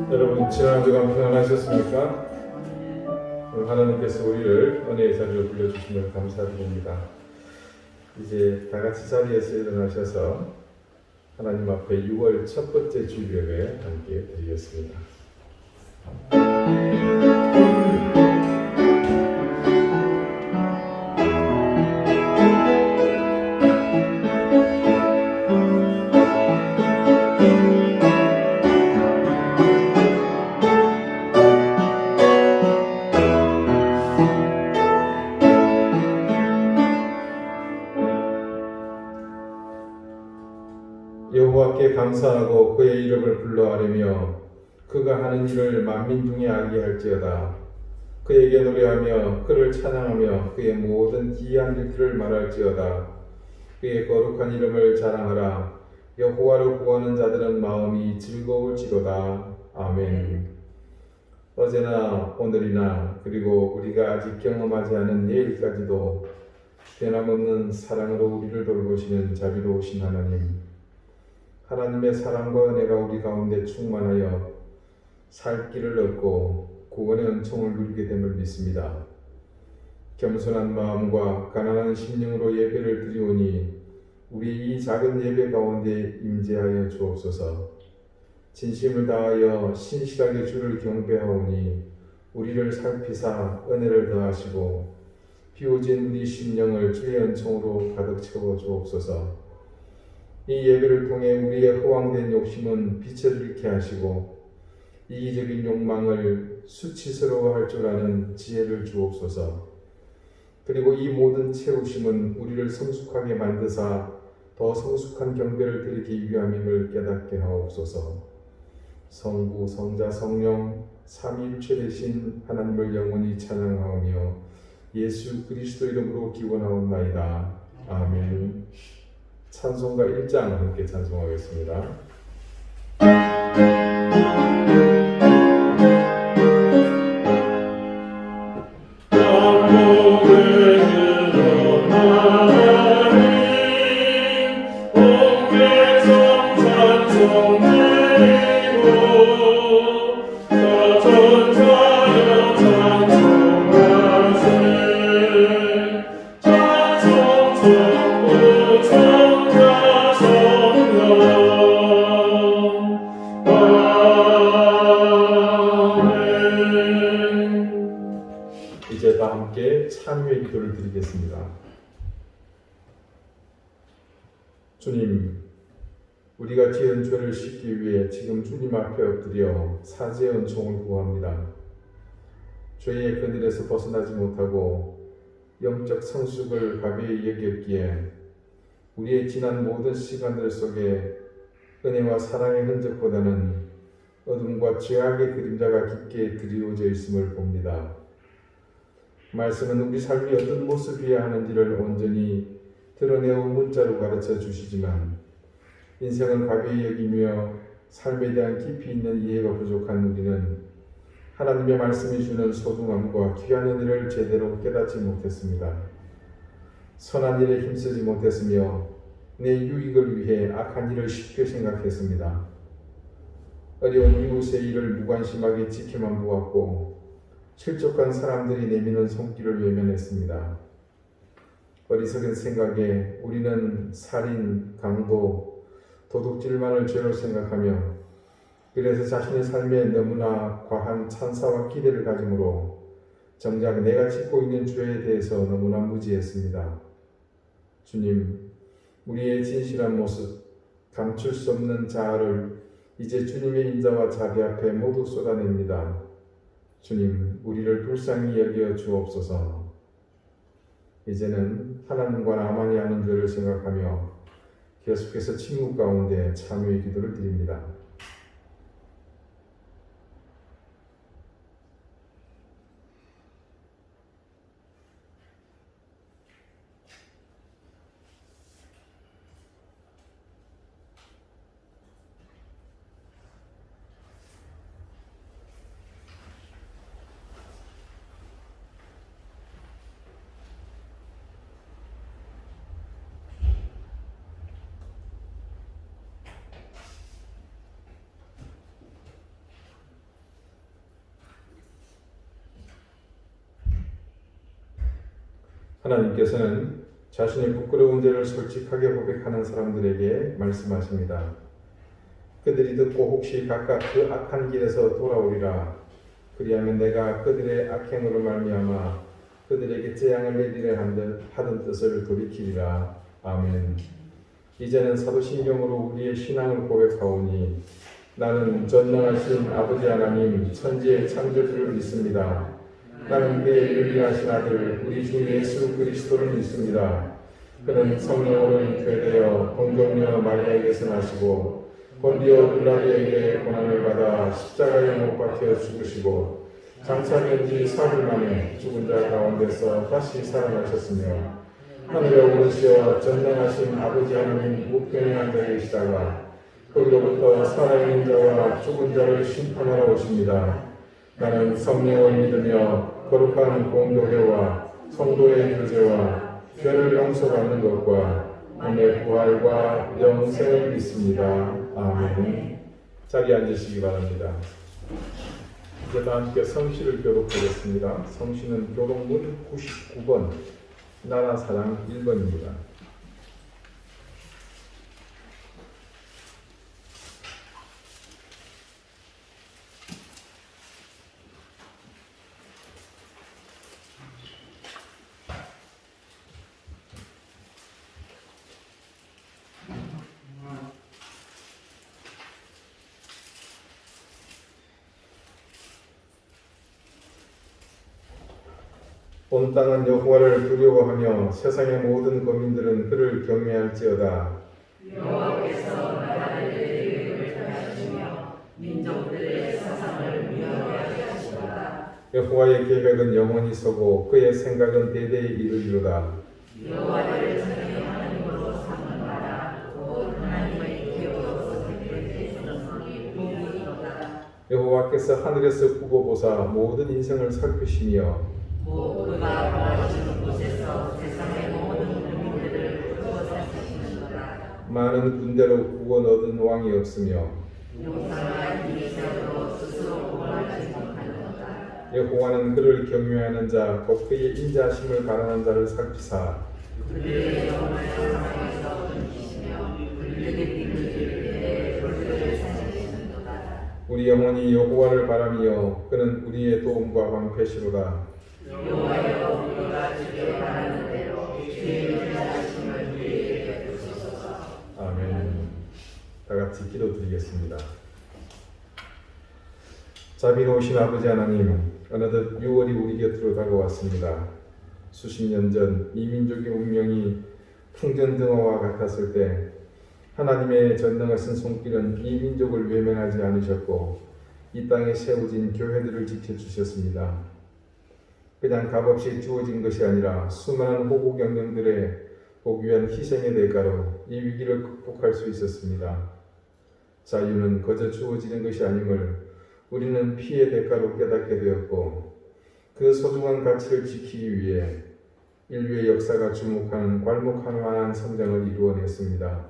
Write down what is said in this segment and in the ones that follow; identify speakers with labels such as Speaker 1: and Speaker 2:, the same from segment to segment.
Speaker 1: 여러분 지난 한 주간 평안하셨습니까? 하나님께서 우리를 은혜의 자리로 불러주시면 감사드립니다. 이제 다 같이 자리에서 일어나셔서 하나님 앞에 6월 첫 번째 주일예배 함께 드리겠습니다. 여호와께 감사하고 그의 이름을 불러 아뢰며 그가 하는 일을 만민 중에 알게 할지어다. 그에게 노래하며 그를 찬양하며 그의 모든 기이한 일들을 말할지어다. 그의 거룩한 이름을 자랑하라. 여호와를 구하는 자들은 마음이 즐거울지로다. 아멘. 어제나 오늘이나 그리고 우리가 아직 경험하지 않은 내일까지도 변함없는 사랑으로 우리를 돌보시는 자비로우신 하나님의 사랑과 은혜가 우리 가운데 충만하여 살 길을 얻고 구원의 은총을 누리게 됨을 믿습니다. 겸손한 마음과 가난한 심령으로 예배를 드리오니 우리 이 작은 예배 가운데 임재하여 주옵소서. 진심을 다하여 신실하게 주를 경배하오니 우리를 살피사 은혜를 더하시고 비워진 우리 심령을 주의 은총으로 가득 채워 주옵소서. 이 예배를 통해 우리의 허황된 욕심은 빛을 잃게 하시고 이기적인 욕망을 수치스러워할 줄 아는 지혜를 주옵소서. 그리고 이 모든 채우심은 우리를 성숙하게 만드사 더 성숙한 경배를 드리기 위함임을 깨닫게 하옵소서. 성부, 성자, 성령 삼위일체 되신 하나님을 영원히 찬양하오며 예수 그리스도 이름으로 기원하옵나이다. 아멘. 찬송가 1장 함께 찬송하겠습니다. 이제 다 함께 참여의 기도를 드리겠습니다. 주님, 우리가 지은 죄를 씻기 위해 지금 주님 앞에 엎드려 사죄의 은총을 구합니다. 죄의 그늘에서 벗어나지 못하고 영적 성숙을 가벼이 여겼기에 우리의 지난 모든 시간들 속에 은혜와 사랑의 흔적보다는 어둠과 죄악의 그림자가 깊게 드리워져 있음을 봅니다. 말씀은 우리 삶이 어떤 모습이어야 하는지를 온전히 드러내어 문자로 가르쳐 주시지만 인생을 가벼이 여기며 삶에 대한 깊이 있는 이해가 부족한 우리는 하나님의 말씀이 주는 소중함과 귀한 은혜를 제대로 깨닫지 못했습니다. 선한 일에 힘쓰지 못했으며 내 유익을 위해 악한 일을 쉽게 생각했습니다. 어려운 이웃의 일을 무관심하게 지켜만 보았고 실족한 사람들이 내미는 손길을 외면했습니다. 어리석은 생각에 우리는 살인, 강도, 도둑질만을 죄로 생각하며 그래서 자신의 삶에 너무나 과한 찬사와 기대를 가지므로 정작 내가 짓고 있는 죄에 대해서 너무나 무지했습니다. 주님, 우리의 진실한 모습, 감출 수 없는 자아를 이제 주님의 인자와 자비 앞에 모두 쏟아냅니다. 주님, 우리를 불쌍히 여겨 주옵소서. 이제는 하나님과 나만이 아는 죄를 생각하며 계속해서 침묵 가운데 참여의 기도를 드립니다. 하나님께서는 자신의 부끄러운 죄를 솔직하게 고백하는 사람들에게 말씀하십니다. 그들이 듣고 혹시 각각 그 악한 길에서 돌아오리라. 그리하면 내가 그들의 악행으로 말미암아 그들에게 재앙을 내리려 하던 뜻을 돌이키리라. 아멘. 이제는 사도신경으로 우리의 신앙을 고백하오니 나는 전능하신 아버지 하나님 천지의 창조주를 믿습니다. 나는 그의 유일하신 아들 우리 주 예수 그리스도를 믿습니다. 그는 성령으로 잉태되어 동정녀 마리아에게서 나시고 본디오 빌라도에게 고난을 받아 십자가에 못 박혀 죽으시고 장차된 지 사흘 만에 죽은 자 가운데서 다시 살아나셨으며 하늘에 오르시어 전능하신 아버지 하나님 우편에 앉아 계시다가 거기로부터 살아있는 자와 죽은 자를 심판하러 오십니다. 나는 성령을 믿으며 거룩한 공도회와 성도의 교제와 죄를 용서받는 것과 몸의 부활과 영생을 믿습니다. 아멘. 자리에 앉으시기 바랍니다. 이제 다 함께 성시를 교독하겠습니다. 성시는 교독문 99번, 나라사랑 1번입니다. 온 땅은 여호와를 두려워하며 세상의 모든 거민들은 그를 경외할지어다.
Speaker 2: 여호와께서 나라들의 계획을 펼치시며 민족들의 사상을 위하게 하시도다.
Speaker 1: 여호와의 계획은 영원히 서고 그의 생각은 대대에 이르리로다.
Speaker 2: 여호와를 자기 하나님으로 삼는다. 곧 하나님의 기업으로 택되는 성이 복이로다.
Speaker 1: 여호와께서 하늘에서 두고 보사 모든 인생을 살피시며
Speaker 2: 그가 거하시는 곳에서 세상의 모든 국민들을 두고 살피시는도다.
Speaker 1: 많은 군대로 구원 얻은 왕이 없으며
Speaker 2: 용사가 이세로 스스로 구원하지 못하는도다.
Speaker 1: 여호와는 그를 경외하는 자, 곧 그의 인자하심을 바라는 자를 살피사
Speaker 2: 그들의 영혼을 세상에서 끊기시며 그들에게 이르실 때에 그들을 살리시는도다.
Speaker 1: 우리 영혼이 여호와를 바라며 그는 우리의 도움과 방패시로다.
Speaker 2: 여호와여, 우리가 주께 바라는 대로 주의 인자하심을 우리에게 베푸소서.
Speaker 1: 아멘. 다 같이 기도드리겠습니다. 자비로우신 아버지 하나님, 어느덧 6월이 우리 곁으로 다가왔습니다. 수십 년 전 이 민족의 운명이 풍전등화와 같았을 때 하나님의 전능하신 손길은 이 민족을 외면하지 않으셨고 이 땅에 세워진 교회들을 지켜주셨습니다. 그냥 값없이 주어진 것이 아니라 수많은 호국영령들의 복위한 희생의 대가로 이 위기를 극복할 수 있었습니다. 자유는 거저 주어지는 것이 아님을 우리는 피의 대가로 깨닫게 되었고 그 소중한 가치를 지키기 위해 인류의 역사가 주목하는 괄목할 만한 성장을 이루어냈습니다.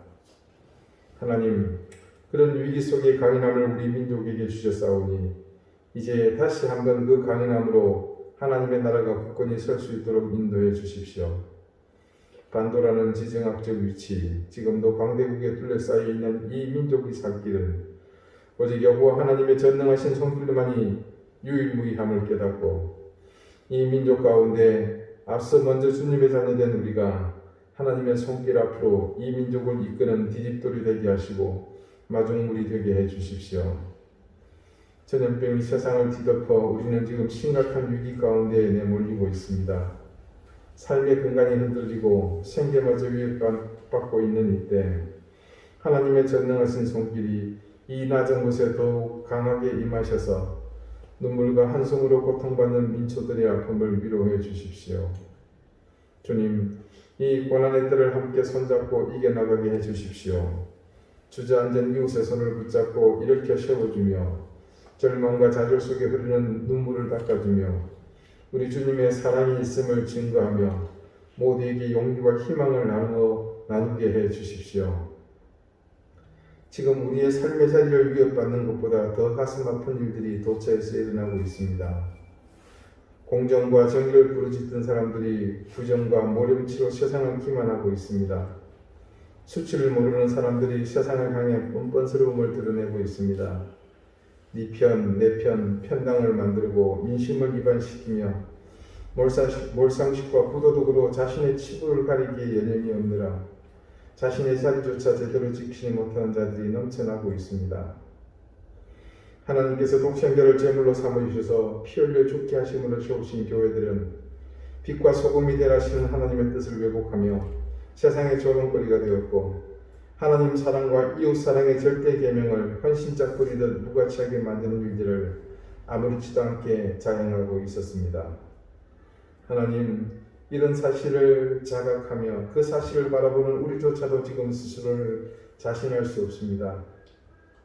Speaker 1: 하나님, 그런 위기 속의 강인함을 우리 민족에게 주셨사오니 이제 다시 한번 그 강인함으로 하나님의 나라가 굳건히 설 수 있도록 인도해 주십시오. 반도라는 지정학적 위치, 지금도 강대국에 둘러싸여 있는 이 민족이 살 길은 오직 여호와 하나님의 전능하신 손길만이 유일무이함을 깨닫고 이 민족 가운데 앞서 먼저 주님의 자녀된 우리가 하나님의 손길 앞으로 이 민족을 이끄는 디딤돌이 되게 하시고 마중물이 되게 해 주십시오. 전염병이 세상을 뒤덮어 우리는 지금 심각한 위기 가운데 내몰리고 있습니다. 삶의 근간이 흔들리고 생계마저 위협받고 있는 이때 하나님의 전능하신 손길이 이 낮은 곳에 더욱 강하게 임하셔서 눈물과 한숨으로 고통받는 민초들의 아픔을 위로해 주십시오. 주님, 이 고난의 때를 함께 손잡고 이겨나가게 해 주십시오. 주저앉은 이웃의 손을 붙잡고 일으켜 세워주며 절망과 좌절 속에 흐르는 눈물을 닦아주며 우리 주님의 사랑이 있음을 증거하며 모두에게 용기와 희망을 나누게 해 주십시오. 지금 우리의 삶의 자리를 위협받는 것보다 더 가슴 아픈 일들이 도처에서 일어나고 있습니다. 공정과 정의를 부르짖던 사람들이 부정과 모렴치로 세상을 기만하고 있습니다. 수치를 모르는 사람들이 세상을 향해 뻔뻔스러움을 드러내고 있습니다. 네 편, 내 편, 편당을 만들고 민심을 이반시키며 몰상식과 부도덕으로 자신의 치부를 가리기에 여념이 없느라 자신의 자리조차 제대로 지키지 못하는 자들이 넘쳐나고 있습니다. 하나님께서 독생자를 제물로 삼으셔서 피 흘려 죽게 하심으로 세우신 교회들은 빛과 소금이 되라 하시는 하나님의 뜻을 왜곡하며 세상의 조롱거리가 되었고 하나님 사랑과 이웃 사랑의 절대 계명을 헌신짝 부리듯 무가치하게 만드는 일들을 아무렇지도 않게 자행하고 있었습니다. 하나님, 이런 사실을 자각하며 그 사실을 바라보는 우리조차도 지금 스스로를 자신할 수 없습니다.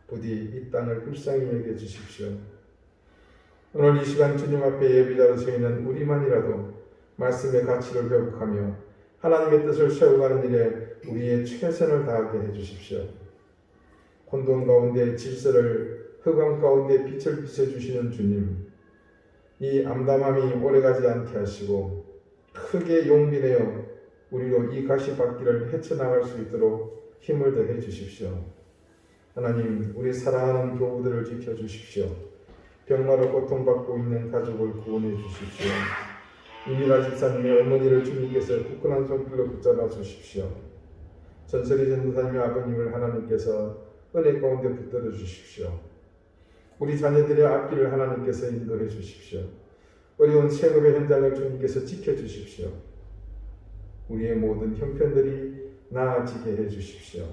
Speaker 1: 부디 이 땅을 불쌍히 여겨 주십시오. 오늘 이 시간 주님 앞에 예비자로 서 있는 우리만이라도 말씀의 가치를 회복하며 하나님의 뜻을 세워가는 일에 우리의 최선을 다하게 해주십시오. 혼돈 가운데 질서를, 흑암 가운데 빛을 비춰주시는 주님, 이 암담함이 오래가지 않게 하시고 크게 용기 내어 우리로 이 가시밭길을 헤쳐나갈 수 있도록 힘을 더해 주십시오. 하나님, 우리 사랑하는 교우들을 지켜주십시오. 병마로 고통받고 있는 가족을 구원해 주십시오. 이미라 집사님의 어머니를 주님께서 굳건한 손길로 붙잡아 주십시오. 전설의 전도사님의 아버님을 하나님께서 은혜 가운데 붙들어 주십시오. 우리 자녀들의 앞길을 하나님께서 인도해 주십시오. 어려운 생업의 현장을 주님께서 지켜주십시오. 우리의 모든 형편들이 나아지게 해 주십시오.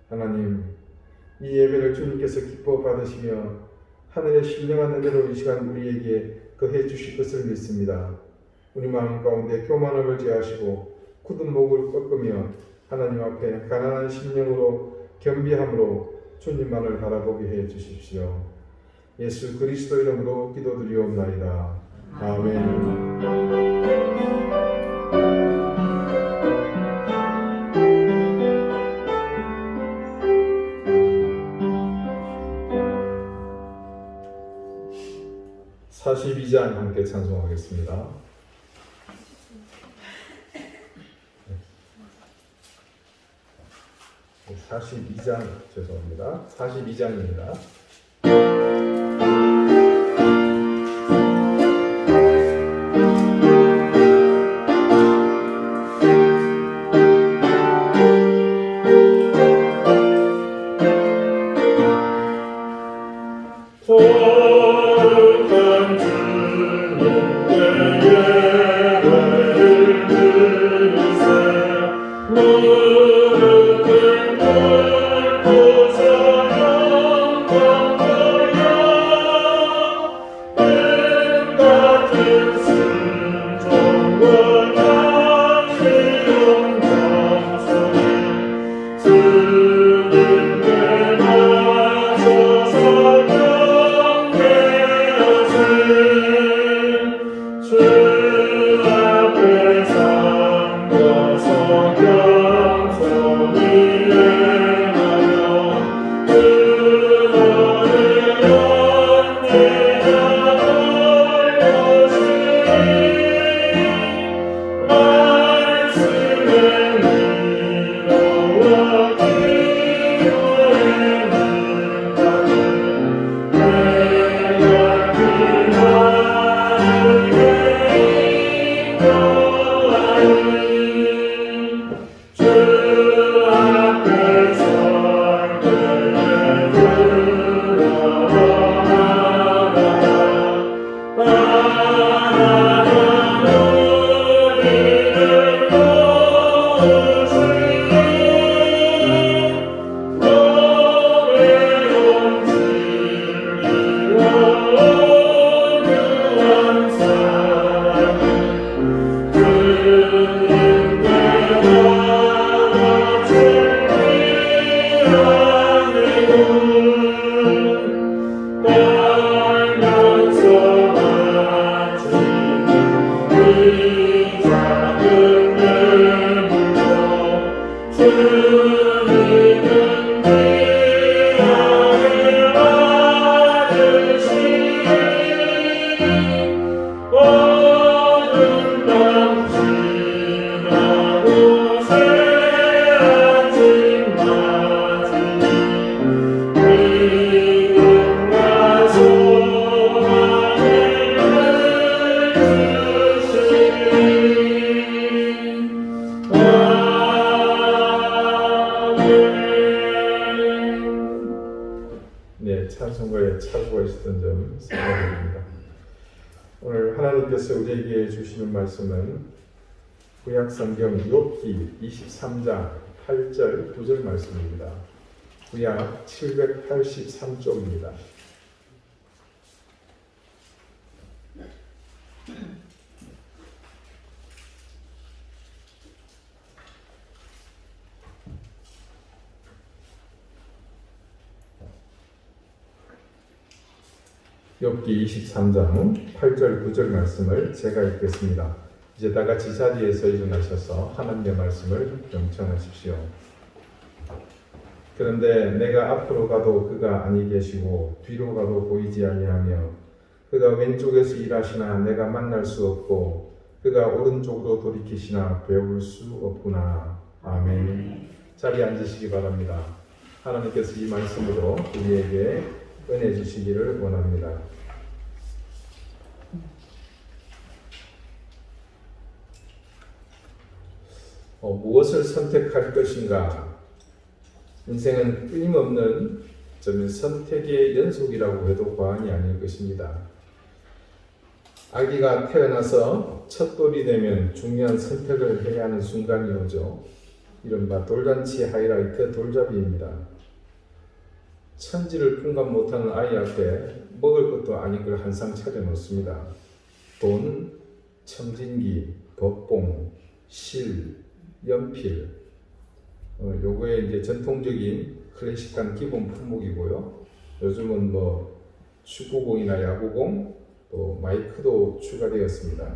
Speaker 1: 하나님, 이 예배를 주님께서 기뻐 받으시며 하늘의 신령한 은혜로 이 시간 우리에게 거해 주실 것을 믿습니다. 우리 마음 가운데 교만함을 제하시고 굳은 목을 꺾으며 하나님 앞에 가난한 심령으로 겸비함으로 주님만을 바라보게 해 주십시오. 예수 그리스도 이름으로 기도드리옵나이다. 아멘. 42장 함께 찬송하겠습니다. 42장 죄송합니다. 42장입니다.
Speaker 3: 무릎을 꿇고 영광 돌려
Speaker 1: 찬송가에 참고하셨던 점 생각합니다. 오늘 하나님께서 우리에게 주시는 말씀은 구약성경 욥기 23장 8절 9절 말씀입니다. 구약 783쪽입니다. 욥기 23장 8절 9절 말씀을 제가 읽겠습니다. 이제 다 같이 자리에서 일어나셔서 하나님의 말씀을 경청하십시오. 그런데 내가 앞으로 가도 그가 아니 계시고 뒤로 가도 보이지 아니하며 그가 왼쪽에서 일하시나 내가 만날 수 없고 그가 오른쪽으로 돌이키시나 배울 수 없구나. 아멘. 자리에 앉으시기 바랍니다. 하나님께서 이 말씀으로 우리에게 은혜 주시기를 원합니다. 무엇을 선택할 것인가? 인생은 끊임없는 선택의 연속이라고 해도 과언이 아닐 것입니다. 아기가 태어나서 첫돌이 되면 중요한 선택을 해야 하는 순간이 오죠. 이른바 돌잔치 하이라이트 돌잡이입니다. 천지를 분간 못하는 아이 앞에 먹을 것도 아닌 걸 항상 차려놓습니다. 돈, 청진기, 법봉, 실, 연필, 요거에 이제 전통적인 클래식한 기본 품목이고요. 요즘은 축구공이나 야구공, 또 마이크도 추가되었습니다.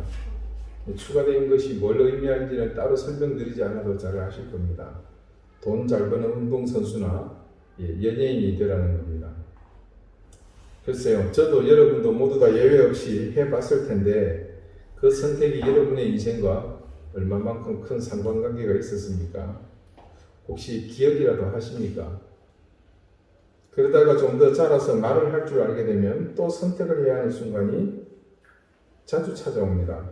Speaker 1: 추가된 것이 뭘 의미하는지는 따로 설명드리지 않아도 잘 아실 겁니다. 돈 잘 버는 운동선수나 연예인이 되라는 겁니다. 글쎄요, 저도 여러분도 모두 다 예외 없이 해봤을 텐데 그 선택이 여러분의 인생과 얼마만큼 큰 상관관계가 있었습니까? 혹시 기억이라도 하십니까? 그러다가 좀 더 자라서 말을 할 줄 알게 되면 또 선택을 해야 하는 순간이 자주 찾아옵니다.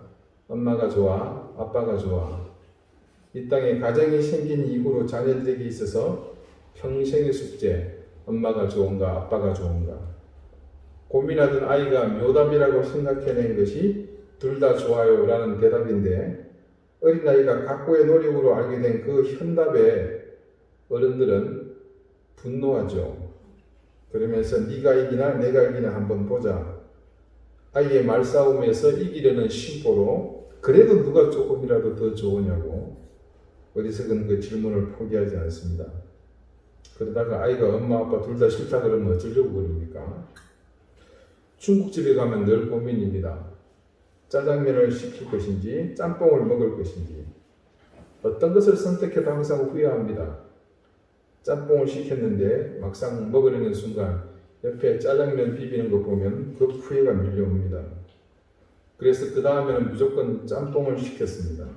Speaker 1: 엄마가 좋아, 아빠가 좋아. 이 땅에 가정이 생긴 이후로 자녀들에게 있어서 평생의 숙제, 엄마가 좋은가, 아빠가 좋은가. 고민하던 아이가 묘답이라고 생각해낸 것이 둘 다 좋아요 라는 대답인데 어린아이가 각고의 노력으로 알게 된 그 현답에 어른들은 분노하죠. 그러면서 네가 이기나 내가 이기나 한번 보자. 아이의 말싸움에서 이기려는 심보로 그래도 누가 조금이라도 더 좋으냐고 어리석은 그 질문을 포기하지 않습니다. 그러다가 아이가 엄마 아빠 둘 다 싫다 그러면 어쩌려고 그럽니까? 중국집에 가면 늘 고민입니다. 짜장면을 시킬 것인지 짬뽕을 먹을 것인지 어떤 것을 선택해도 항상 후회합니다. 짬뽕을 시켰는데 막상 먹으려는 순간 옆에 짜장면 비비는 거 보면 그 후회가 밀려옵니다. 그래서 그 다음에는 무조건 짬뽕을 시켰습니다.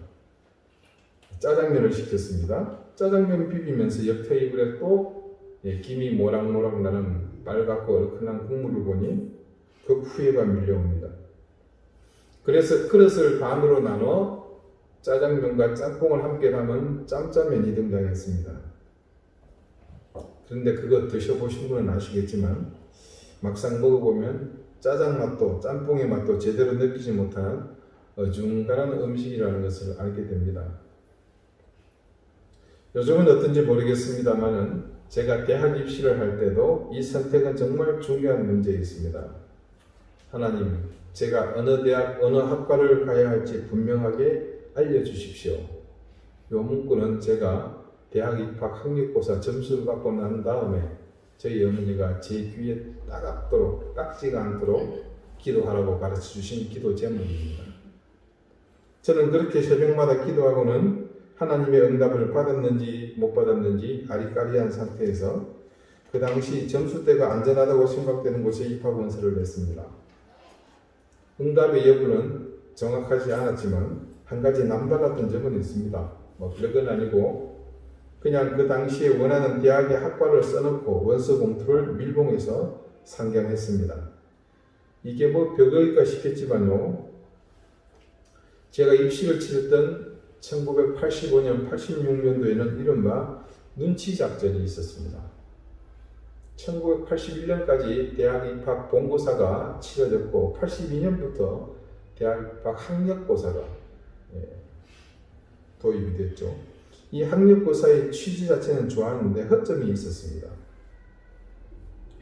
Speaker 1: 짜장면을 시켰습니다. 짜장면 비비면서 옆 테이블에 또 김이 모락모락 나는 빨갛고 얼큰한 국물을 보니 그 후회가 밀려옵니다. 그래서 그릇을 반으로 나눠 짜장면과 짬뽕을 함께 담은 짬짜면이 등장했습니다. 그런데 그거 드셔보신 분은 아시겠지만 막상 먹어보면 짜장 맛도 짬뽕의 맛도 제대로 느끼지 못한 어중간한 음식이라는 것을 알게 됩니다. 요즘은 어떤지 모르겠습니다만은 제가 대학 입시를 할 때도 이 선택은 정말 중요한 문제였습니다. 하나님, 제가 어느 대학, 어느 학과를 가야 할지 분명하게 알려주십시오. 요 문구는 제가 대학 입학 학력고사 점수를 받고 난 다음에 저희 어머니가 제 귀에 따갑도록 깍지가 않도록 기도하라고 가르쳐 주신 기도 제목입니다. 저는 그렇게 새벽마다 기도하고는 하나님의 응답을 받았는지 못 받았는지 아리까리한 상태에서 그 당시 점수대가 안전하다고 생각되는 곳에 입학 원서를 냈습니다. 응답의 여부는 정확하지 않았지만 한 가지 남달랐던 점은 있습니다. 별건 아니고 그냥 그 당시에 원하는 대학의 학과를 써놓고 원서 봉투를 밀봉해서 상경했습니다. 이게 별거일까 싶겠지만요. 제가 입시를 치렀던 1985년, 86년도에는 이른바 눈치 작전이 있었습니다. 1981년까지 대학 입학 본고사가 치러졌고 82년부터 대학 입학 학력고사가 도입이 됐죠. 이 학력고사의 취지 자체는 좋았는데 허점이 있었습니다.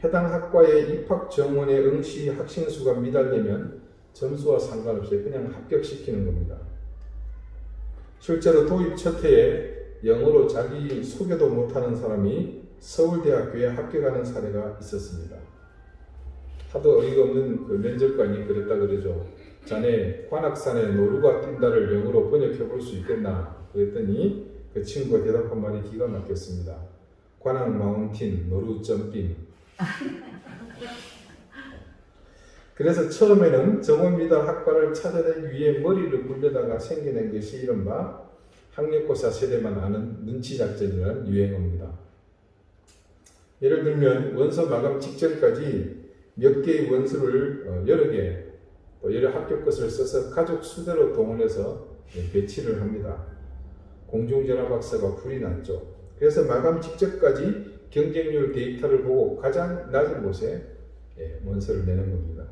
Speaker 1: 해당 학과의 입학 정원의 응시 학생 수가 미달되면 점수와 상관없이 그냥 합격시키는 겁니다. 실제로 도입 첫 해에 영어로 자기 소개도 못하는 사람이 서울대학교에 합격하는 사례가 있었습니다. 하도 어이가 없는 그 면접관이 그랬다 그러죠. 자네 관악산에 노루가 뛴다를 영어로 번역해 볼 수 있겠나? 그랬더니 그 친구가 대답한 말이 기가 막혔습니다. 관악 마운틴 노루 점핑. 그래서 처음에는 정원미달 학과를 찾아내기 위해 머리를 굴려다가 생겨낸 것이 이른바 학력고사 세대만 아는 눈치작전이라는 유행어입니다. 예를 들면 원서 마감 직전까지 몇 개의 원서를 여러 개, 또 여러 합격 것을 써서 가족 수대로 동원해서 배치를 합니다. 공중전화 박사가 불이 났죠. 그래서 마감 직전까지 경쟁률 데이터를 보고 가장 낮은 곳에 원서를 내는 겁니다.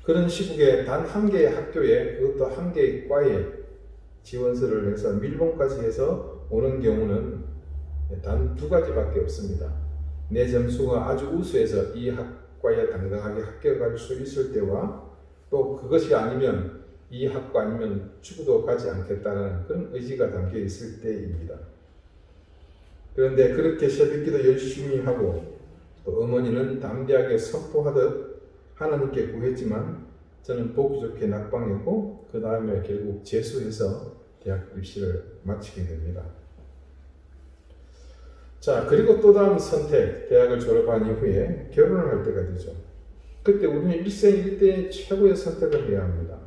Speaker 1: 그런 시국에 단 한 개의 학교에, 그것도 한 개의 과에 지원서를 해서 밀봉까지 해서 오는 경우는 단 2가지밖에 없습니다. 내 점수가 아주 우수해서 이 학과에 당당하게 합격할 수 있을 때와 또 그것이 아니면 이 학과 아니면 죽어도 가지 않겠다는 그런 의지가 담겨 있을 때입니다. 그런데 그렇게 새벽기도 열심히 하고 또 어머니는 담대하게 선포하듯 하나님께 구했지만 저는 보기 좋게 낙방했고 그 다음에 결국 재수해서 대학 입시를 마치게 됩니다. 자, 그리고 또 다음 선택, 대학을 졸업한 이후에 결혼을 할 때가 되죠. 그때 우리는 일생일대의 최고의 선택을 해야 합니다.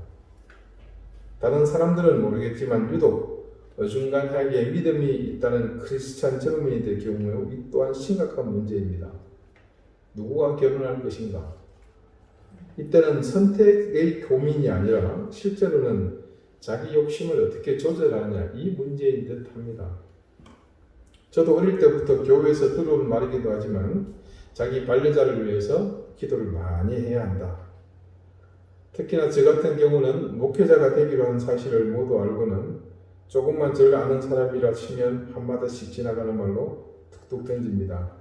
Speaker 1: 다른 사람들은 모르겠지만 유독 어중간하게 믿음이 있다는 크리스찬 젊은이들 경우에 이 또한 심각한 문제입니다. 누구와 결혼할 것인가? 이때는 선택의 고민이 아니라 실제로는 자기 욕심을 어떻게 조절하느냐 이 문제인 듯 합니다. 저도 어릴 때부터 교회에서 들어온 말이기도 하지만 자기 반려자를 위해서 기도를 많이 해야 한다. 특히나 저 같은 경우는 목회자가 되기로 한 사실을 모두 알고는 조금만 저를 아는 사람이라 치면 한마디씩 지나가는 말로 툭툭 던집니다.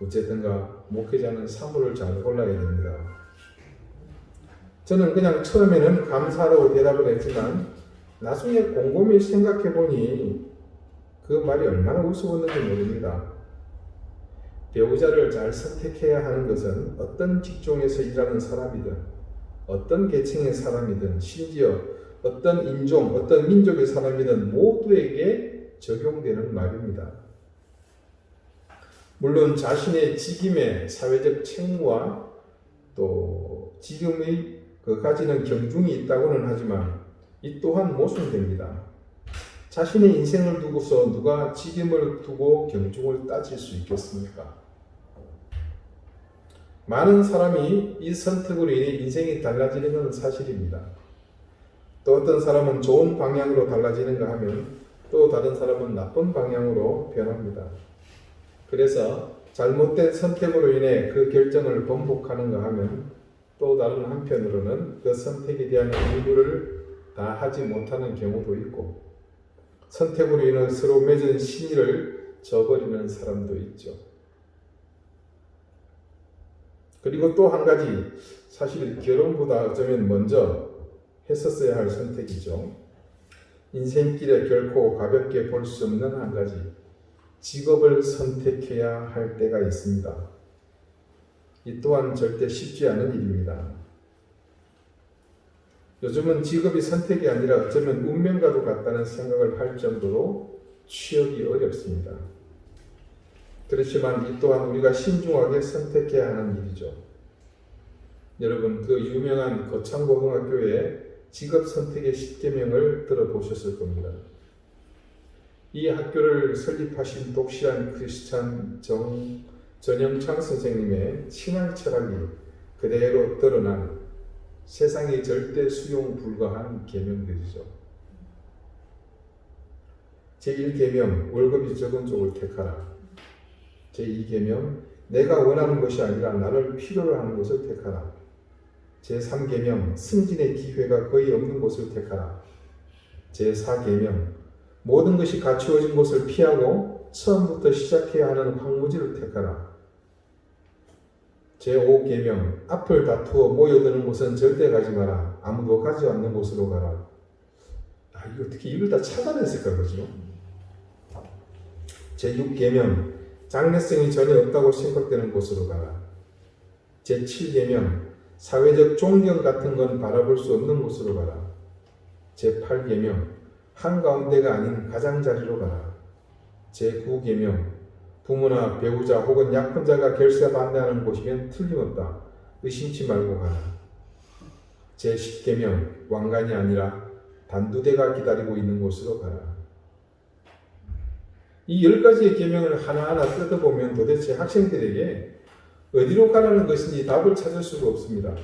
Speaker 1: 어쨌든가 목회자는 사물을 잘 골라야 됩니다. 저는 그냥 처음에는 감사하다고 대답을 했지만 나중에 곰곰이 생각해보니 그 말이 얼마나 우스웠는지 모릅니다. 배우자를 잘 선택해야 하는 것은 어떤 직종에서 일하는 사람이든 어떤 계층의 사람이든 심지어 어떤 인종, 어떤 민족의 사람이든 모두에게 적용되는 말입니다. 물론 자신의 직임의 사회적 책무와 또 지금의 가지는 경중이 있다고는 하지만 이 또한 모순됩니다. 자신의 인생을 두고서 누가 직임을 두고 경중을 따질 수 있겠습니까? 많은 사람이 이 선택으로 인해 인생이 달라지는 것은 사실입니다. 또 어떤 사람은 좋은 방향으로 달라지는가 하면 또 다른 사람은 나쁜 방향으로 변합니다. 그래서 잘못된 선택으로 인해 그 결정을 번복하는가 하면 또 다른 한편으로는 그 선택에 대한 의무를 다 하지 못하는 경우도 있고 선택으로 인해 서로 맺은 신의를 저버리는 사람도 있죠. 그리고 또 한 가지 사실 결혼보다 어쩌면 먼저 했었어야 할 선택이죠. 인생길에 결코 가볍게 볼 수 없는 한 가지 직업을 선택해야 할 때가 있습니다. 이 또한 절대 쉽지 않은 일입니다. 요즘은 직업이 선택이 아니라 어쩌면 운명과도 같다는 생각을 할 정도로 취업이 어렵습니다. 그렇지만 이 또한 우리가 신중하게 선택해야 하는 일이죠. 여러분 그 유명한 거창고등학교의 직업 선택의 10계명을 들어보셨을 겁니다. 이 학교를 설립하신 독실한 크리스찬 전영창 선생님의 신앙 철학이 그대로 드러난 세상에 절대 수용 불가한 계명들이죠. 제1계명 월급이 적은 쪽을 택하라. 제2계명 내가 원하는 것이 아니라 나를 필요로 하는 것을 택하라. 제3계명 승진의 기회가 거의 없는 곳을 택하라. 제4계명 모든 것이 갖추어진 곳을 피하고 처음부터 시작해야 하는 황무지를 택하라. 제5계명 앞을 다투어 모여드는 곳은 절대 가지 마라. 아무도 가지 않는 곳으로 가라. 이거 어떻게 이걸 다 찾아냈을까 그죠? 제6계명 장래성이 전혀 없다고 생각되는 곳으로 가라. 제7계명 사회적 존경 같은 건 바라볼 수 없는 곳으로 가라. 제8계명 한가운데가 아닌 가장자리로 가라. 제9계명 부모나 배우자 혹은 약혼자가 결세 반대하는 곳이면 틀림없다. 의심치 말고 가라. 제10계명 왕관이 아니라 단두대가 기다리고 있는 곳으로 가라. 이 10가지의 계명을 하나하나 뜯어보면 도대체 학생들에게 어디로 가라는 것인지 답을 찾을 수가 없습니다.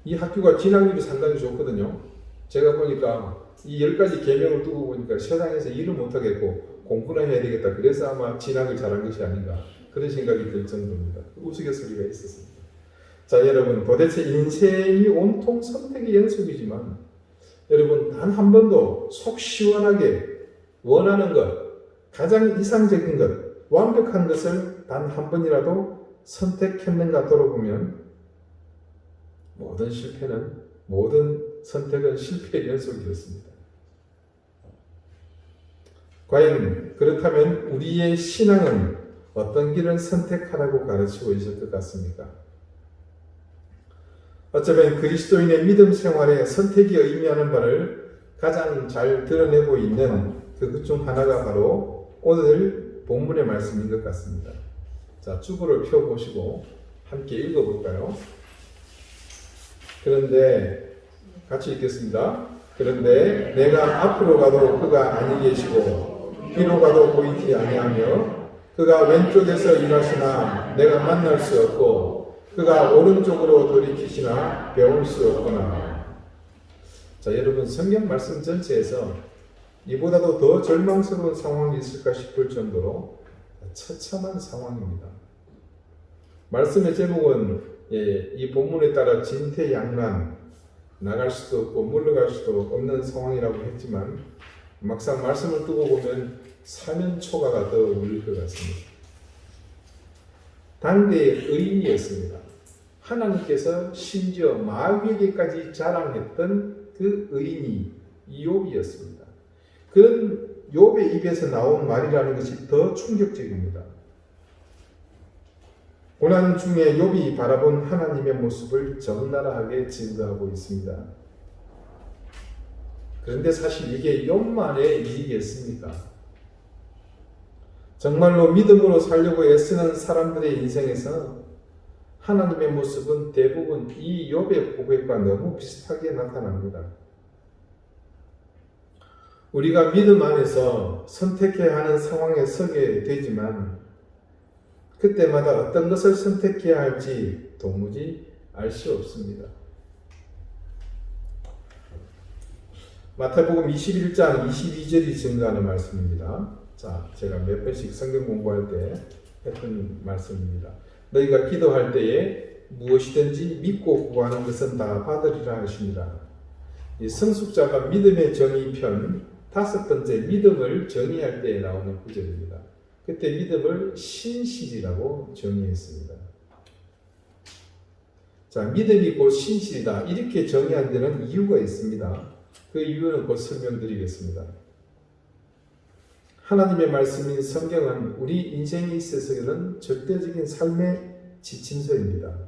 Speaker 1: 이 학교가 진학률이 상당히 좋거든요. 제가 보니까 이 10가지 계명을 두고 보니까 세상에서 일을 못하겠고 공부나 해야 되겠다. 그래서 아마 진학을 잘한 것이 아닌가 그런 생각이 들 정도입니다. 우스갯소리가 있었습니다. 자, 여러분 도대체 인생이 온통 선택의 연속이지만 여러분 단 한 번도 속 시원하게 원하는 것, 가장 이상적인 것, 완벽한 것을 단 한 번이라도 선택했는가 돌아보면 모든 선택은 실패의 연속이었습니다. 과연 그렇다면 우리의 신앙은 어떤 길을 선택하라고 가르치고 있을 것 같습니까? 어쩌면 그리스도인의 믿음 생활에 선택이 의미하는 바를 가장 잘 드러내고 있는 그것 중 하나가 바로 오늘 본문의 말씀인 것 같습니다. 자, 주보를 펴보시고 함께 읽어볼까요? 그런데 같이 읽겠습니다. 그런데 내가 앞으로 가도 그가 아니 계시고 뒤로 가도 보이지 아니하며 그가 왼쪽에서 일하시나 내가 만날 수 없고 그가 오른쪽으로 돌이키시나 배울 수 없구나. 자, 여러분 성경 말씀 전체에서 이보다도 더 절망스러운 상황이 있을까 싶을 정도로 처참한 상황입니다. 말씀의 제목은 이 본문에 따라 진퇴양난, 나갈 수도 없고 물러갈 수도 없는 상황이라고 했지만 막상 말씀을 두고 보면 사면초가가 더 울릴 것 같습니다. 당대의 의인이었습니다. 하나님께서 심지어 마귀에게까지 자랑했던 그 의인이 욥이었습니다. 그런 욥의 입에서 나온 말이라는 것이 더 충격적입니다. 고난 중에 욥이 바라본 하나님의 모습을 적나라하게 증거하고 있습니다. 그런데 사실 이게 욥만의 일이겠습니까? 정말로 믿음으로 살려고 애쓰는 사람들의 인생에서 하나님의 모습은 대부분 이 욥의 고백과 너무 비슷하게 나타납니다. 우리가 믿음 안에서 선택해야 하는 상황에 서게 되지만 그때마다 어떤 것을 선택해야 할지 도무지 알 수 없습니다. 마태복음 21장 22절이 증거하는 말씀입니다. 자, 제가 몇 번씩 성경 공부할 때 했던 말씀입니다. 너희가 기도할 때에 무엇이든지 믿고 구하는 것은 다 받으리라 하시니라. 이 성숙자가 믿음의 정의 편 5번째 믿음을 정의할 때에 나오는 구절입니다. 그때 믿음을 신실이라고 정의했습니다. 자, 믿음이 곧 신실이다. 이렇게 정의한 데는 이유가 있습니다. 그 이유는 곧 설명드리겠습니다. 하나님의 말씀인 성경은 우리 인생에 있어서는 절대적인 삶의 지침서입니다.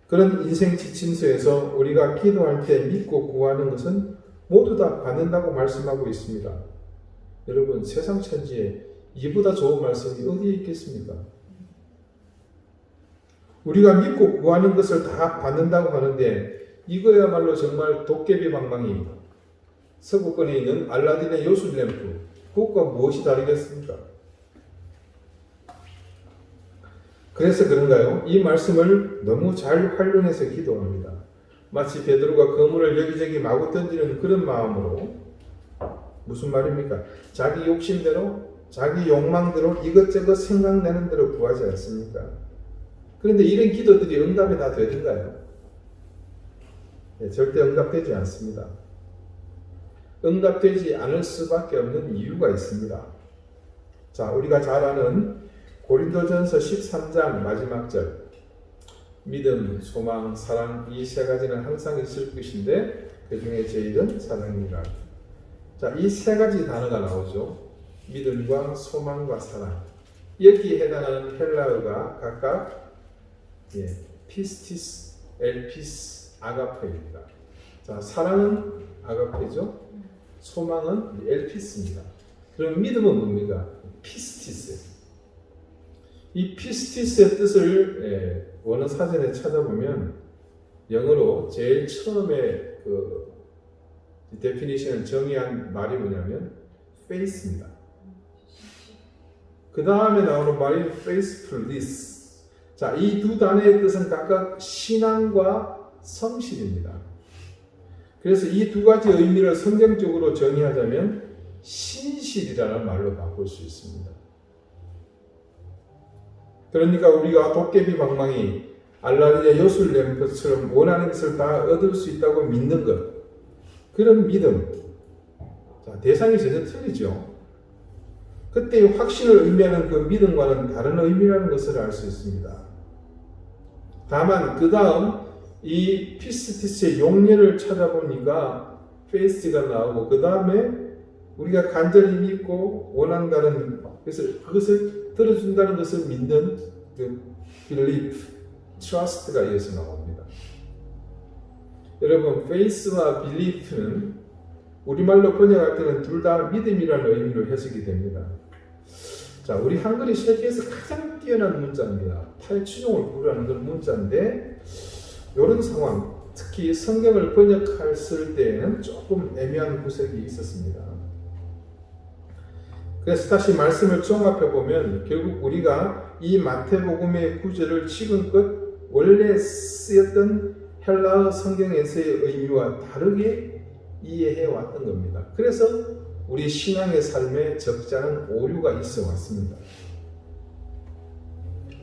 Speaker 1: 그런 인생 지침서에서 우리가 기도할 때 믿고 구하는 것은 모두 다 받는다고 말씀하고 있습니다. 여러분, 세상 천지에 이보다 좋은 말씀이 어디에 있겠습니까? 우리가 믿고 구하는 것을 다 받는다고 하는데 이거야말로 정말 도깨비 방망이, 서구권에 있는 알라딘의 요술램프, 그것과 무엇이 다르겠습니까? 그래서 그런가요? 이 말씀을 너무 잘 활용해서 기도합니다. 마치 베드로가 그물을 여기저기 마구 던지는 그런 마음으로, 무슨 말입니까? 자기 욕심대로, 자기 욕망대로 이것저것 생각나는 대로 구하지 않습니까? 그런데 이런 기도들이 응답이 다 되는가요? 네, 절대 응답되지 않습니다. 응답되지 않을 수밖에 없는 이유가 있습니다. 자, 우리가 잘 아는 고린도전서 13장 마지막 절, 믿음, 소망, 사랑, 이 세 가지는 항상 있을 것인데 그 중에 제일은 사랑이라. 자, 이 세 가지 단어가 나오죠. 믿음과 소망과 사랑. 여기에 해당하는 헬라어가 각각 피스티스, 엘피스, 아가페입니다. 자, 사랑은 아가페죠. 소망은 엘피스입니다. 그럼 믿음은 뭡니까? 피스티스. 이 피스티스의 뜻을 원어 사전에 찾아보면 영어로 제일 처음에 그 데피니션을 정의한 말이 뭐냐면 faith입니다. 그 다음에 나오는 말이 faithfulness. 자, 이 두 단어의 뜻은 각각 신앙과 성실입니다. 그래서 이 두 가지 의미를 성경적으로 정의하자면 신실이라는 말로 바꿀 수 있습니다. 그러니까 우리가 도깨비 방망이, 알라딘의 요술 램프처럼 원하는 것을 다 얻을 수 있다고 믿는 것, 그런 믿음. 자, 대상이 전혀 틀리죠. 그때의 확신을 의미하는 그 믿음과는 다른 의미라는 것을 알 수 있습니다. 다만 그 다음 이 피스티스의 용례를 찾아보니까 페이스가 나오고, 그 다음에 우리가 간절히 믿고 원한다는 그것을 들어준다는 것을 믿는 그 belief, trust가 이어서 나옵니다. 여러분, faith와 belief는 우리말로 번역할 때는 둘 다 믿음이라는 의미로 해석이 됩니다. 자, 우리 한글이 세계에서 가장 뛰어난 문자입니다. 8추종을 구별하는 그런 문자인데, 이런 상황, 특히 성경을 번역했을 때에는 조금 애매한 구석이 있었습니다. 그래서 다시 말씀을 종합해 보면 결국 우리가 이 마태복음의 구절을 지금껏 원래 쓰였던 헬라어 성경에서의 의미와 다르게 이해해 왔던 겁니다. 그래서 우리 신앙의 삶에 적잖은 오류가 있어 왔습니다.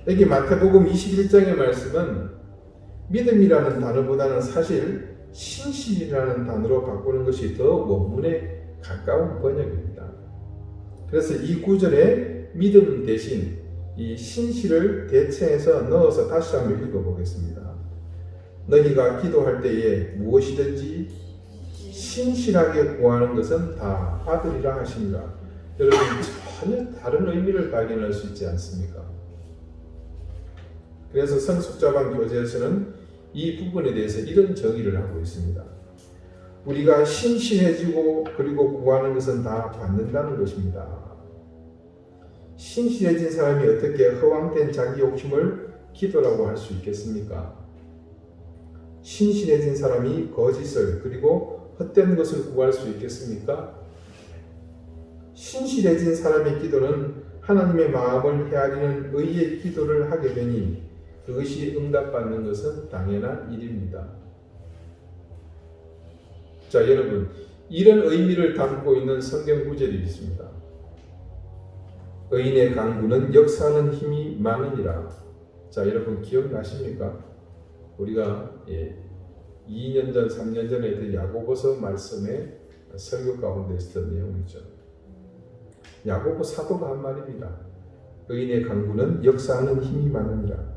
Speaker 1: 여기 마태복음 21장의 말씀은 믿음이라는 단어보다는 사실 신실이라는 단어로 바꾸는 것이 더 원문에 가까운 번역입니다. 그래서 이 구절에 믿음 대신 이 신실을 대체해서 넣어서 다시 한번 읽어보겠습니다. 너희가 기도할 때에 무엇이든지 신실하게 구하는 것은 다 받으리라 하시니라. 여러분, 전혀 다른 의미를 발견할 수 있지 않습니까? 그래서 성숙자반 교재에서는 이 부분에 대해서 이런 정의를 하고 있습니다. 우리가 신실해지고 그리고 구하는 것은 다 받는다는 것입니다. 신실해진 사람이 어떻게 허황된 자기 욕심을 기도라고 할 수 있겠습니까? 신실해진 사람이 거짓을 그리고 헛된 것을 구할 수 있겠습니까? 신실해진 사람의 기도는 하나님의 마음을 헤아리는 의의 기도를 하게 되니 그것이 응답받는 것은 당연한 일입니다. 자, 여러분, 이런 의미를 담고 있는 성경 구절이 있습니다. 의인의 강구는 역사하는 힘이 많으니라. 자, 여러분 기억나십니까? 우리가 2년 전, 3년 전에 했던 야고보서 말씀의 설교 가운데 있었던 내용이죠. 야고보 사도가 한 말입니다. 의인의 강구는 역사하는 힘이 많으니라.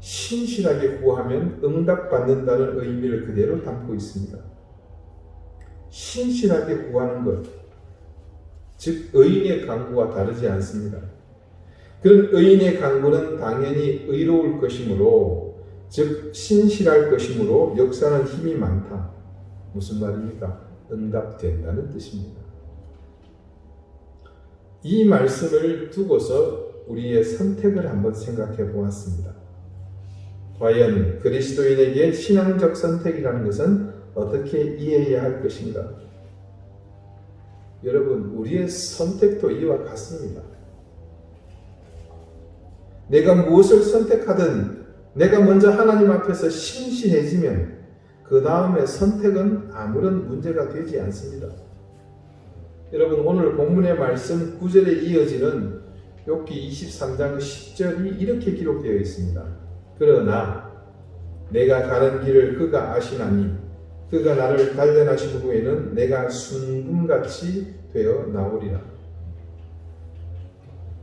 Speaker 1: 신실하게 구하면 응답받는다는 의미를 그대로 담고 있습니다. 신실하게 구하는 것, 즉 의인의 강구와 다르지 않습니다. 그런 의인의 강구는 당연히 의로울 것이므로, 즉 신실할 것이므로 역사는 힘이 많다. 무슨 말입니까? 응답된다는 뜻입니다. 이 말씀을 두고서 우리의 선택을 한번 생각해 보았습니다. 과연 그리스도인에게 신앙적 선택이라는 것은 어떻게 이해해야 할 것인가? 여러분, 우리의 선택도 이와 같습니다. 내가 무엇을 선택하든 내가 먼저 하나님 앞에서 신실해지면 그 다음에 선택은 아무런 문제가 되지 않습니다. 여러분, 오늘 본문의 말씀 9절에 이어지는 욥기 23장 10절이 이렇게 기록되어 있습니다. 그러나 내가 가는 길을 그가 아시나니 그가 나를 단련하신 후에는 내가 순금같이 되어 나오리라.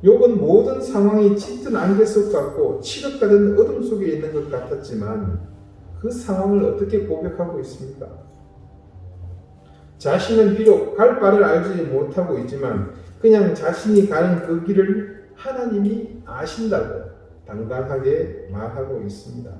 Speaker 1: 욥은 모든 상황이 짙은 안개 속 같고 칠흑가든 어둠 속에 있는 것 같았지만 그 상황을 어떻게 고백하고 있습니까? 자신은 비록 갈 바를 알지 못하고 있지만 그냥 자신이 가는 그 길을 하나님이 아신다고 당당하게 말하고 있습니다.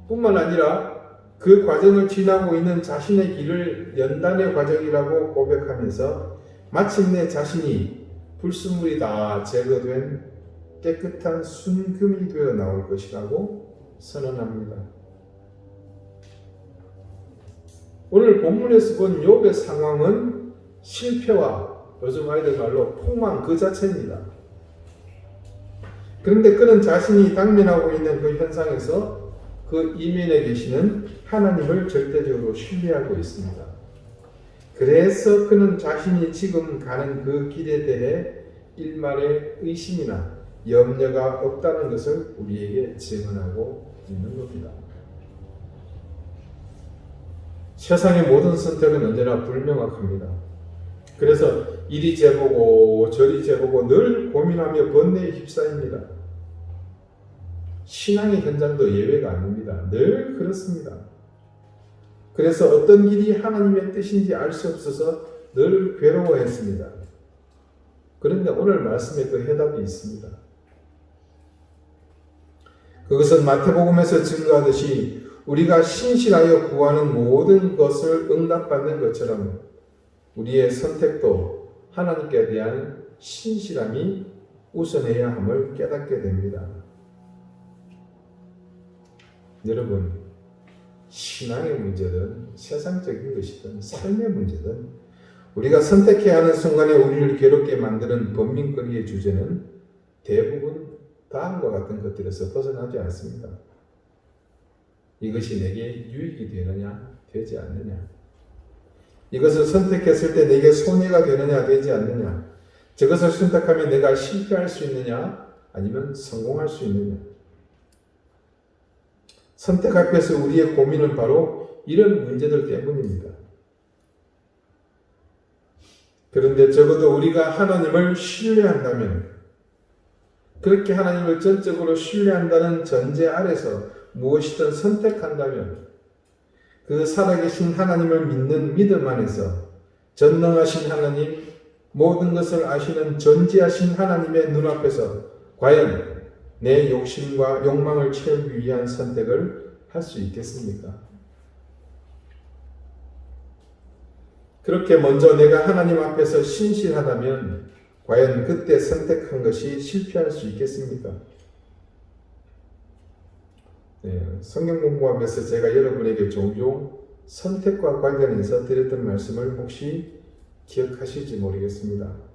Speaker 1: 뿐만 아니라 그 과정을 지나고 있는 자신의 길을 연단의 과정이라고 고백하면서 마침내 자신이 불순물이 다 제거된 깨끗한 순금이 되어 나올 것이라고 선언합니다. 오늘 본문에서 본 욥의 상황은 실패와 요즘 아이들 말로 폭망 그 자체입니다. 그런데 그는 자신이 당면하고 있는 그 현상에서 그 이면에 계시는 하나님을 절대적으로 신뢰하고 있습니다. 그래서 그는 자신이 지금 가는 그 길에 대해 일말의 의심이나 염려가 없다는 것을 우리에게 증언하고 있는 겁니다. 세상의 모든 선택은 언제나 불명확합니다. 그래서 이리 재보고 저리 재보고 늘 고민하며 번뇌에 휩싸입니다. 신앙의 현장도 예외가 아닙니다. 늘 그렇습니다. 그래서 어떤 길이 하나님의 뜻인지 알 수 없어서 늘 괴로워했습니다. 그런데 오늘 말씀에 그 해답이 있습니다. 그것은 마태복음에서 증거하듯이 우리가 신실하여 구하는 모든 것을 응답받는 것처럼 우리의 선택도 하나님께 대한 신실함이 우선해야 함을 깨닫게 됩니다. 여러분, 신앙의 문제든 세상적인 것이든 삶의 문제든 우리가 선택해야 하는 순간에 우리를 괴롭게 만드는 번민거리의 주제는 대부분 다음과 같은 것들에서 벗어나지 않습니다. 이것이 내게 유익이 되느냐 되지 않느냐, 이것을 선택했을 때 내게 손해가 되느냐 되지 않느냐, 저것을 선택하면 내가 실패할 수 있느냐 아니면 성공할 수 있느냐. 선택 앞에서 우리의 고민은 바로 이런 문제들 때문입니다. 그런데 적어도 우리가 하나님을 신뢰한다면, 그렇게 하나님을 전적으로 신뢰한다는 전제 아래서 무엇이든 선택한다면 그 살아계신 하나님을 믿는 믿음 안에서 전능하신 하나님, 모든 것을 아시는 전지하신 하나님의 눈앞에서 과연 내 욕심과 욕망을 채우기 위한 선택을 할 수 있겠습니까? 그렇게 먼저 내가 하나님 앞에서 신실하다면 과연 그때 선택한 것이 실패할 수 있겠습니까? 성경 공부하면서 제가 여러분에게 종종 선택과 관련해서 드렸던 말씀을 혹시 기억하실지 모르겠습니다.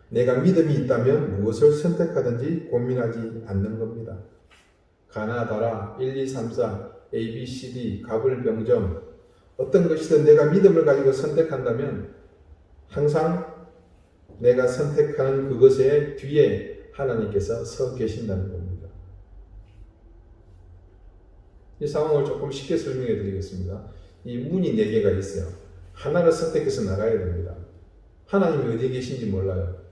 Speaker 1: 내가 믿음이 있다면 무엇을 선택하든지 고민하지 않는 겁니다. 가나다라, 1, 2, 3, 4, A, B, C, D, 갑을병정, 어떤 것이든 내가 믿음을 가지고 선택한다면 항상 내가 선택하는 그것의 뒤에 하나님께서 서 계신다는 겁니다. 이 상황을 조금 쉽게 설명해 드리겠습니다. 이 문이 4개가 있어요. 하나를 선택해서 나가야 됩니다. 하나님이 어디에 계신지 몰라요.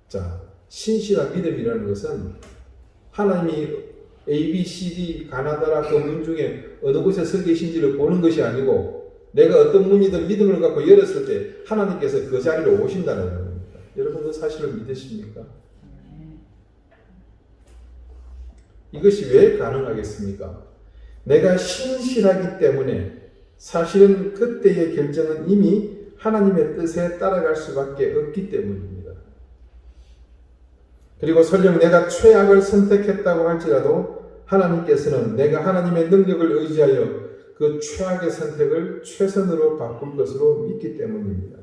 Speaker 1: 자, 신실한 믿음이라는 것은 하나님이 A, B, C, D, 가나다라 그 문 중에 어느 곳에 서 계신지를 보는 것이 아니고 내가 어떤 문이든 믿음을 갖고 열었을 때 하나님께서 그 자리로 오신다는 겁니다. 여러분 그 사실을 믿으십니까? 이것이 왜 가능하겠습니까? 내가 신실하기 때문에 사실은 그때의 결정은 이미 하나님의 뜻에 따라갈 수밖에 없기 때문입니다. 그리고 설령 내가 최악을 선택했다고 할지라도 하나님께서는 내가 하나님의 능력을 의지하여 그 최악의 선택을 최선으로 바꿀 것으로 믿기 때문입니다.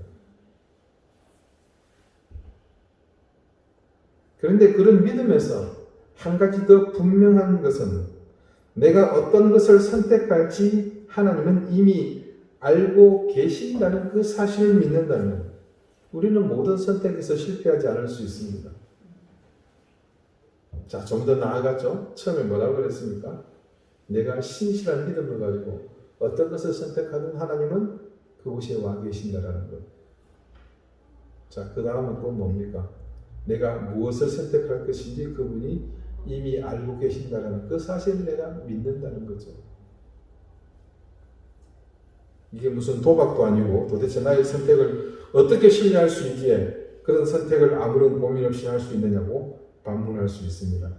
Speaker 1: 그런데 그런 믿음에서 한 가지 더 분명한 것은 내가 어떤 것을 선택할지 하나님은 이미 알고 계신다는 그 사실을 믿는다면 우리는 모든 선택에서 실패하지 않을 수 있습니다. 자, 좀 더 나아갔죠? 처음에 뭐라고 그랬습니까? 내가 신실한 믿음을 가지고 어떤 것을 선택하든 하나님은 그곳에 와 계신다라는 것. 자, 그 다음은 또 뭡니까? 내가 무엇을 선택할 것인지 그분이 이미 알고 계신다라는 그 사실을 내가 믿는다는 거죠. 이게 무슨 도박도 아니고 도대체 나의 선택을 어떻게 신뢰할 수 있기에 그런 선택을 아무런 고민 없이 할 수 있느냐고 반문할 수 있습니다.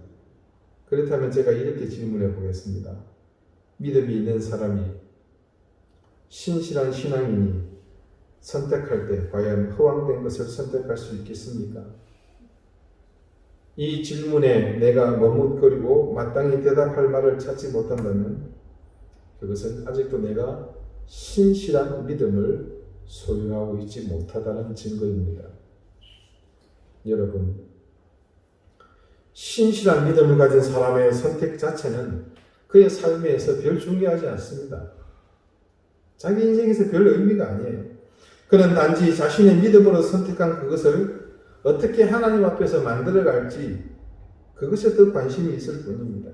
Speaker 1: 그렇다면 제가 이렇게 질문해 보겠습니다. 믿음이 있는 사람이 신실한 신앙인이 선택할 때 과연 허황된 것을 선택할 수 있겠습니까? 이 질문에 내가 머뭇거리고 마땅히 대답할 말을 찾지 못한다면 그것은 아직도 내가 신실한 믿음을 소유하고 있지 못하다는 증거입니다. 여러분, 신실한 믿음을 가진 사람의 선택 자체는 그의 삶에서 별 중요하지 않습니다. 자기 인생에서 별 의미가 아니에요. 그는 단지 자신의 믿음으로 선택한 그것을 어떻게 하나님 앞에서 만들어갈지 그것에 더 관심이 있을 뿐입니다.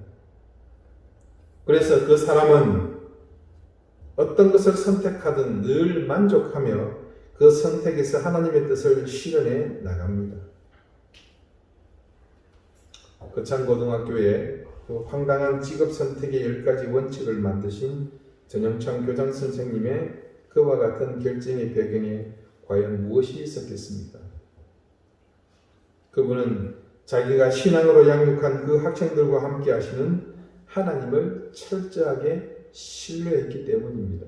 Speaker 1: 그래서 그 사람은 어떤 것을 선택하든 늘 만족하며 그 선택에서 하나님의 뜻을 실현해 나갑니다. 거창고등학교에 그 황당한 직업 선택의 10가지 원칙을 만드신 전영창 교장 선생님의 그와 같은 결정의 배경에 과연 무엇이 있었겠습니까? 그분은 자기가 신앙으로 양육한 그 학생들과 함께 하시는 하나님을 철저하게 신뢰했기 때문입니다.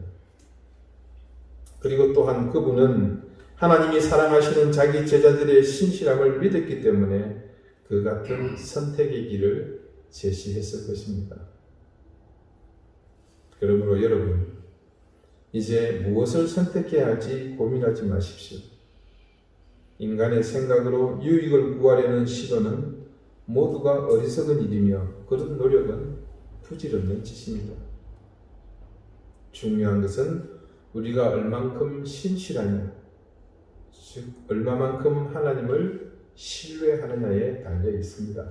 Speaker 1: 그리고 또한 그분은 하나님이 사랑하시는 자기 제자들의 신실함을 믿었기 때문에 그 같은 선택의 길을 제시했을 것입니다. 그러므로 여러분, 이제 무엇을 선택해야 할지 고민하지 마십시오. 인간의 생각으로 유익을 구하려는 시도는 모두가 어리석은 일이며 그런 노력은 부질없는 짓입니다. 중요한 것은 우리가 얼만큼 신실하냐, 즉 얼마만큼 하나님을 신뢰하느냐에 달려 있습니다.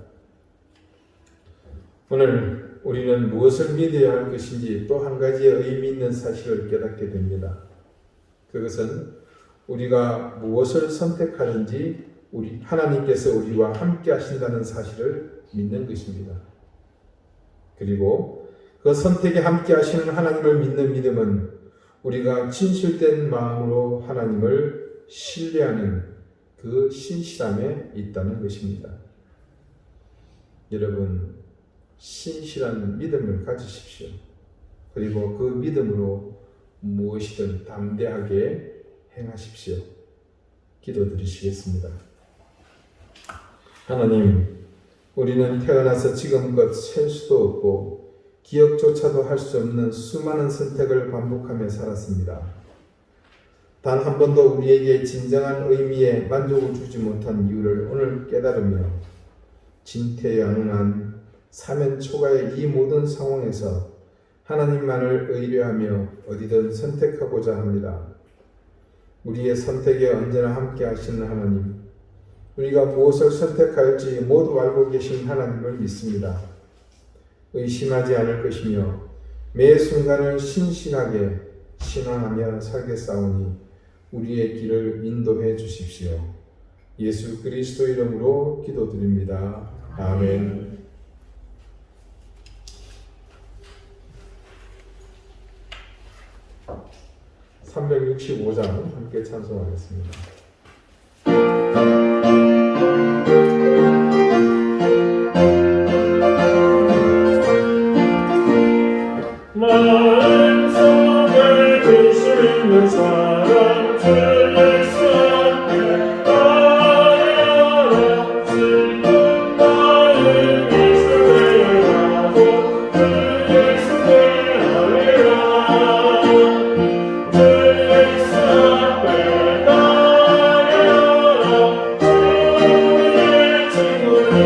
Speaker 1: 오늘 우리는 무엇을 믿어야 할 것인지 또 한 가지의 의미 있는 사실을 깨닫게 됩니다. 그것은 우리가 무엇을 선택하는지 하나님께서 우리와 함께 하신다는 사실을 믿는 것입니다. 그리고 그 선택에 함께 하시는 하나님을 믿는 믿음은 우리가 진실된 마음으로 하나님을 신뢰하는 그 신실함에 있다는 것입니다. 여러분, 신실한 믿음을 가지십시오. 그리고 그 믿음으로 무엇이든 담대하게 행하십시오. 기도드리시겠습니다. 하나님, 우리는 태어나서 지금껏 셀 수도 없고 기억조차도 할 수 없는 수많은 선택을 반복하며 살았습니다. 단 한 번도 우리에게 진정한 의미에 만족을 주지 못한 이유를 오늘 깨달으며 진퇴양난 사면초가의 이 모든 상황에서 하나님만을 의뢰하며 어디든 선택하고자 합니다. 우리의 선택에 언제나 함께 하시는 하나님, 우리가 무엇을 선택할지 모두 알고 계신 하나님을 믿습니다. 의심하지 않을 것이며 매 순간을 신실하게 신앙하며 살겠사오니 우리의 길을 인도해 주십시오. 예수 그리스도 이름으로 기도드립니다. 아멘. (365장) 함께 찬송하겠습니다.
Speaker 3: 마음속에 진실 있는 사람 주 예수 앞에 나아가라. 슬픈 마음 이스라엘 하고 주 예수 대하리라. 주 예수 앞에 나아가라. 주의 친구니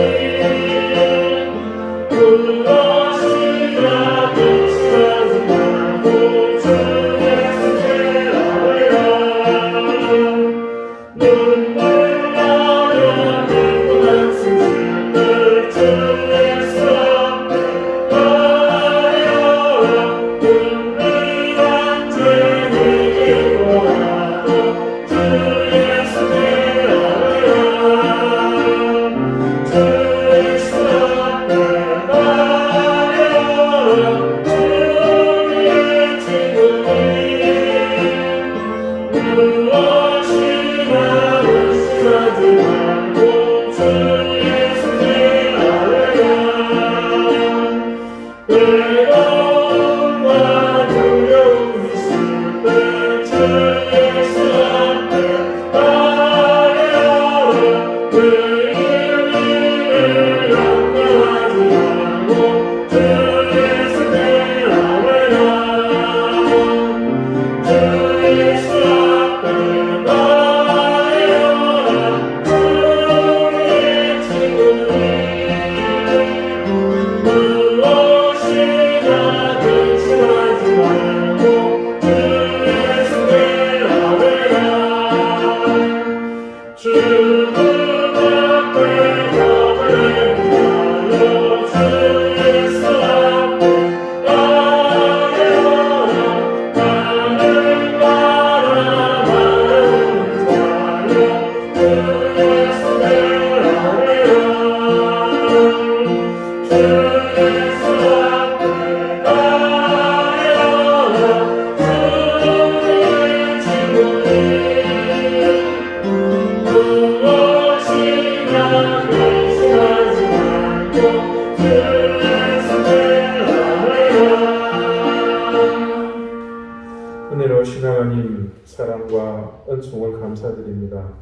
Speaker 1: 주시는 사랑과 은총을 감사드립니다.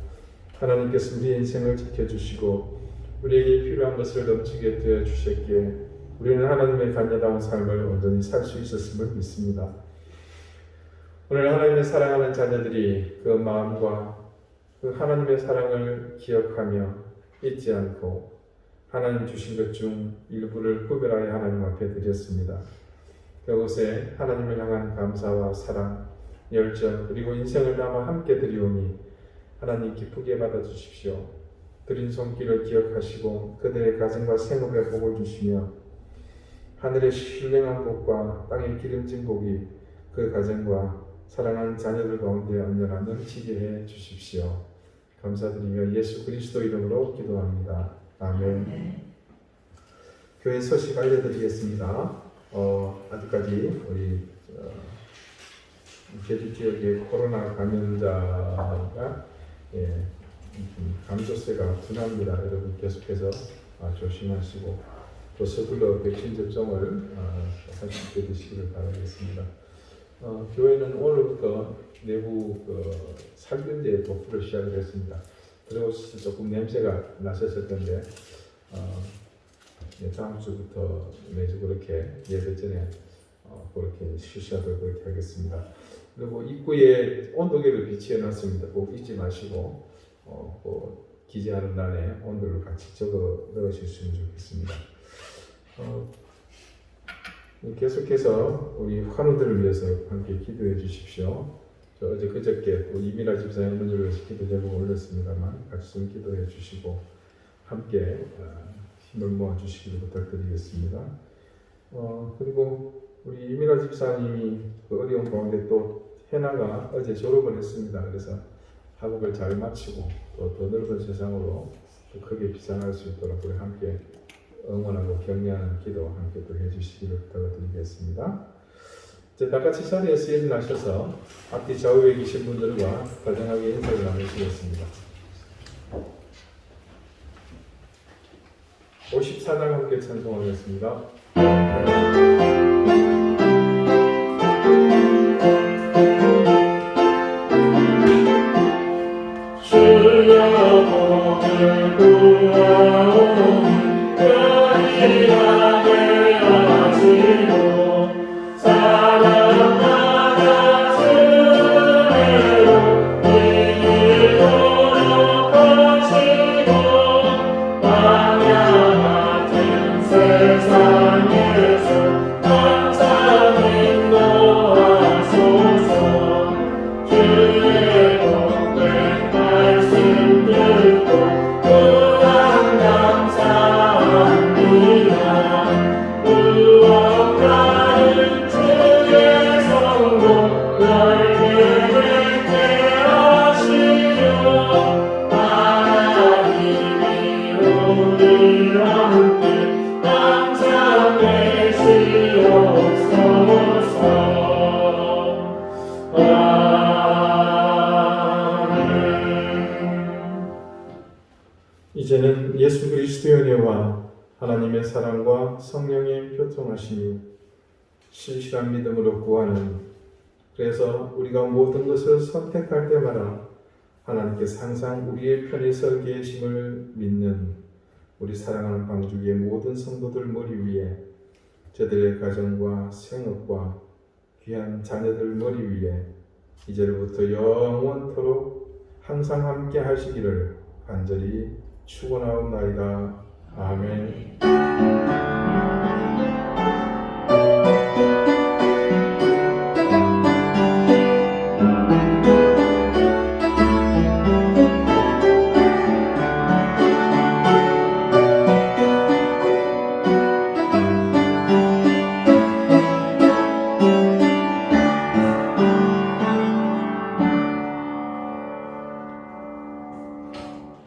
Speaker 1: 하나님께서 우리 인생을 지켜주시고 우리에게 필요한 것을 넘치게 되어 주셨기에 우리는 하나님의 자녀다운 삶을 온전히 살 수 있었음을 믿습니다. 오늘 하나님의 사랑하는 자녀들이 그 마음과 그 하나님의 사랑을 기억하며 잊지 않고 하나님 주신 것 중 일부를 구별하여 하나님 앞에 드렸습니다. 그곳에 하나님을 향한 감사와 사랑, 열정 그리고 인생을 담아 함께 드리오니 하나님 기쁘게 받아주십시오. 드린 손길을 기억하시고 그들의 가정과 생업에 복을 주시며 하늘의 신령한 복과 땅의 기름진 복이 그 가정과 사랑하는 자녀들 가운데 언제나 넘치게 해 주십시오. 감사드리며 예수 그리스도 이름으로 기도합니다. 아멘. 교회 소식 알려드리겠습니다. 아직까지 우리 제주 지역의 코로나 감염자가 감소세가 둔합니다. 여러분 계속해서 조심하시고 또 서둘러 백신 접종을 할 수 있게 되시기를 바라겠습니다. 교회는 오늘부터 내부 살균제 도포를 시작을 했습니다. 들어오셔서 조금 냄새가 나셨을 텐데 다음 주부터 매주 그렇게 예배 전에 그렇게 실시하도록 그렇게 하겠습니다. 그리고 입구에 온도계를 비치해 놨습니다. 꼭 잊지 마시고 기재하는 날에 온도를 같이 적어 넣으셨으면 좋겠습니다. 계속해서 우리 환우들을 위해서 함께 기도해 주십시오. 저 어제 그저께 이미라 집사님 문제를 위해서 기도 제목 올렸습니다만 같이 좀 기도해 주시고 함께 힘을 모아 주시기를 부탁드리겠습니다. 그리고 우리 이미라 집사님이 그 어려운 가운데 또 해나가 어제 졸업을 했습니다. 그래서 학업을 잘 마치고 또 더 넓은 세상으로 더 크게 비상할 수 있도록 우리 함께 응원하고 격려하는 기도 함께 또 해주시기를 부탁드리겠습니다. 이제 다 같이 자리에서 일어나셔서 앞뒤 좌우에 계신 분들과 다정하게 인사를 나누시겠습니다. 54장 함께 찬송하겠습니다.
Speaker 3: 주여 복을 구하오니 편리하게 하시고 사랑하다 주의로 이기도록 하시고 광야 같은 세상에서 항상 인도하소서. 주의 복된 말씀 듣고 또한 감사합니다. 무언가는 주의 성공 넓게 맺게 하시려 하나님이 우리와 함께 항상 계시옵소서.
Speaker 1: 이제는 예수 그리스도의 은혜와 하나님의 사랑과 성령의 교통하심이 신실한 믿음으로 구하는 그래서 우리가 모든 것을 선택할 때마다 하나님께서 항상 우리의 편에 서 계심을 믿는 우리 사랑하는 방주의 모든 성도들 머리 위에 저들의 가정과 생업과 귀한 자녀들 머리 위에 이제로부터 영원토록 항상 함께 하시기를 간절히 축원하옵나이다. 아멘.